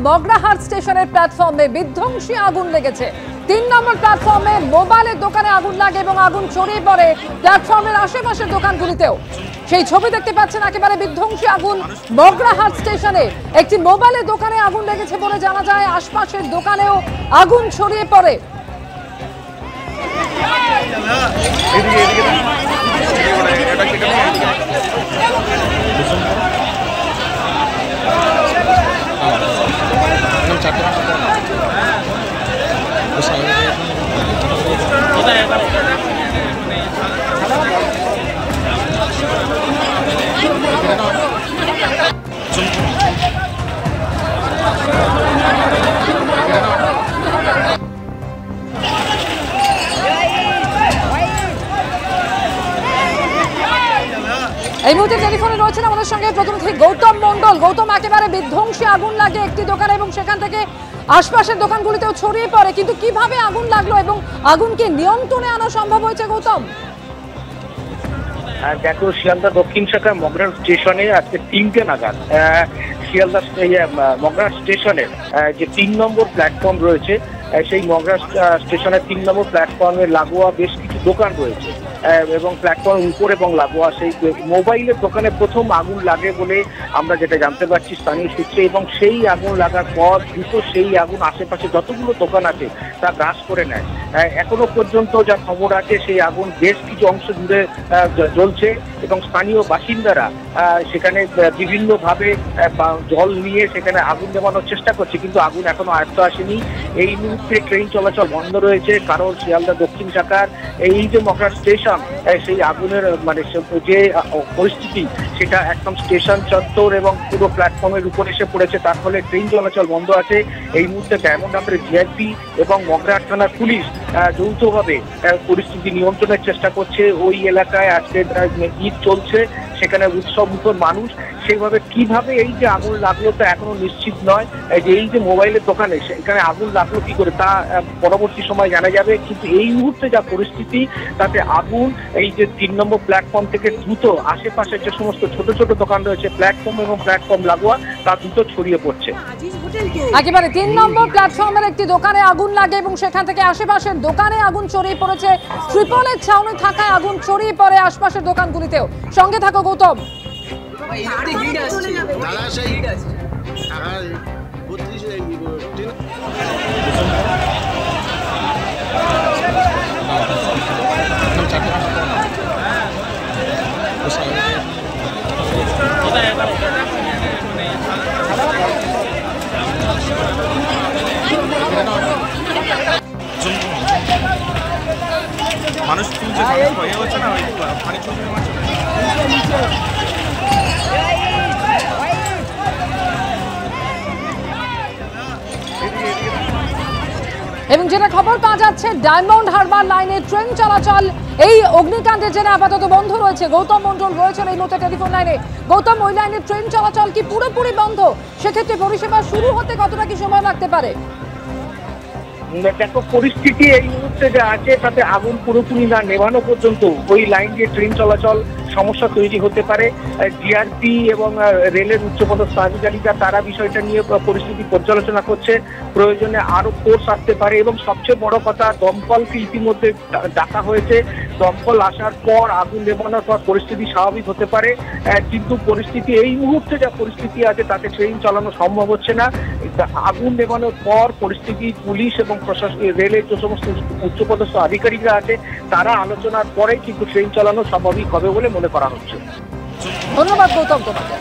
মগরাহাট স্টেশনের প্ল্যাটফর্মে বিধ্বংসী আগুন লেগেছে। 3 নম্বর প্ল্যাটফর্মে মোবাইলের দোকানে আগুন লাগে এবং আগুন ছড়িয়ে পড়ে প্ল্যাটফর্মের আশেপাশের দোকানগুলিতেও। সেই ছবি দেখতে পাচ্ছেন, একেবারে বিধ্বংসী আগুন মগরাহাট স্টেশনে। একটি মোবাইলের দোকানে আগুন লেগেছে বলে জানা যায়, আশপাশের দোকানেও আগুন ছড়িয়ে পড়ে। এই মুহূর্তে টেলিফোনে রয়েছেন আমাদের সঙ্গে প্রতিনিধি গৌতম মণ্ডল। গৌতম, একেবারে বিধ্বংসী আগুন লাগে একটি দোকানে এবং সেখান থেকে আশপাশের দোকানগুলিতেও ছড়িয়ে পড়ে, কিন্তু কিভাবে আগুন লাগলো এবং আগুনকে নিয়ন্ত্রণে আনা সম্ভব হয়েছে গৌতম? দেখো, শিয়ালদা দক্ষিণ শাখা মগরাহাট স্টেশনে আজকে 3টে নাগাদ শিয়ালদা মগরাহাট স্টেশনের যে 3 নম্বর প্ল্যাটফর্ম রয়েছে, সেই মগরাহাট স্টেশনের 3 নম্বর প্ল্যাটফর্মের লাগোয়া বেশ কিছু দোকান রয়েছে এবং প্ল্যাটফর্মের উপর এবং লাগোয়া সেই মোবাইলের দোকানে প্রথম আগুন লাগে বলে আমরা যেটা জানতে পারছি স্থানীয় সূত্রে, এবং সেই আগুন লাগার পর দ্রুত সেই আগুন আশেপাশে যতগুলো দোকান আছে তা গ্রাস করে নেয়। এখনো পর্যন্ত যা খবর আছে, সেই আগুন বেশ কিছু অংশ জুড়ে জ্বলছে এবং স্থানীয় বাসিন্দারা সেখানে বিভিন্নভাবে জল নিয়ে সেখানে আগুন নেভানোর চেষ্টা করছে, কিন্তু আগুন এখনো আয়ত্ত আসেনি। এই মুহূর্তে ট্রেন চলাচল বন্ধ রয়েছে, কারণ শিয়ালদা দক্ষিণ শাখার এই যে মগরাহাট স্টেশন, সেই আগুনের মানে যে পরিস্থিতি সেটা একদম স্টেশন চত্বর এবং পুরো প্ল্যাটফর্মের উপর এসে পড়েছে। তার ফলে ট্রেন চলাচল বন্ধ আছে। এই মুহূর্তে ডায়মন্ড হারবারের জিআরপি এবং মগরাহাট থানার পুলিশ যৌথভাবে পরিস্থিতি নিয়ন্ত্রণের চেষ্টা করছে। ওই এলাকায় আজকে ঈদ চলছে, সেখানে উৎসব মুখর মানুষ, সেইভাবে কিভাবে এই যে আগুন লাগলো তা এখনো নিশ্চিত নয়। যে এই যে মোবাইলের দোকানে সেখানে আগুন লাগলো কি করে তা পরবর্তী সময় জানা যাবে, কিন্তু এই মুহূর্তে যা পরিস্থিতি তাতে আগুন এই যে 3 নম্বর প্ল্যাটফর্ম থেকে দ্রুত আশেপাশের যে সমস্ত ছোট ছোট দোকান রয়েছে প্ল্যাটফর্ম এবং প্ল্যাটফর্ম লাগোয়া তা দ্রুত ছড়িয়ে পড়ছে। একেবারে 3 নম্বর প্ল্যাটফর্মের একটি দোকানে আগুন লাগে এবং সেখান থেকে আশেপাশের দোকানে আগুন ছড়িয়ে পড়েছে। ট্রিপলের ছাউনি থাকায় আগুন ছড়িয়ে পড়ে আশপাশের দোকানগুলিতেও। সঙ্গে থাকো গৌতম। মানুষ তুলছে, হয়ে হচ্ছে না, পানি চলছে। এবং যেটা খবর পাওয়া যাচ্ছে, ডায়মন্ড হারবার লাইনে ট্রেন চলাচল এই অগ্নিকাণ্ডের জেনে আপাতত বন্ধ রয়েছে। গৌতম মণ্ডল রয়েছেন এই মুহূর্তে টেলিফোন লাইনে। গৌতম, ওই লাইনে ট্রেন চলাচল কি পুরোপুরি বন্ধ? সেক্ষেত্রে পরিষেবা শুরু হতে কতটা কি সময় লাগতে পারে? দেখো, পরিস্থিতি এই মুহূর্তে যা আছে তাতে আগুন পুরোপুরি না নেভানো পর্যন্ত ওই লাইন দিয়ে ট্রেন চলাচল সমস্যা তৈরি হতে পারে। জিআরপি এবং রেলের উচ্চপদস্থ আধিকারিকরা তারা বিষয়টা নিয়ে পরিস্থিতি পর্যালোচনা করছে। প্রয়োজনে আরো ফোর্স আসতে পারে এবং সবচেয়ে বড় কথা, দমকলকে ইতিমধ্যে ডাকা হয়েছে। দমকল আসার পর আগুন নেভানোর পর পরিস্থিতি স্বাভাবিক হতে পারে, কিন্তু পরিস্থিতি এই মুহূর্তে যা পরিস্থিতি আছে তাতে ট্রেন চালানো সম্ভব হচ্ছে না। আগুন নেভানোর পর পরিস্থিতি পুলিশ এবং প্রশাসন, রেলের যে সমস্ত উচ্চপদস্থ আধিকারিকরা আছে তারা আলোচনার পরেই কিন্তু ট্রেন চালানো স্বাভাবিক হবে বলে মনে করা হচ্ছে। ধন্যবাদ গৌতম তোমাকে।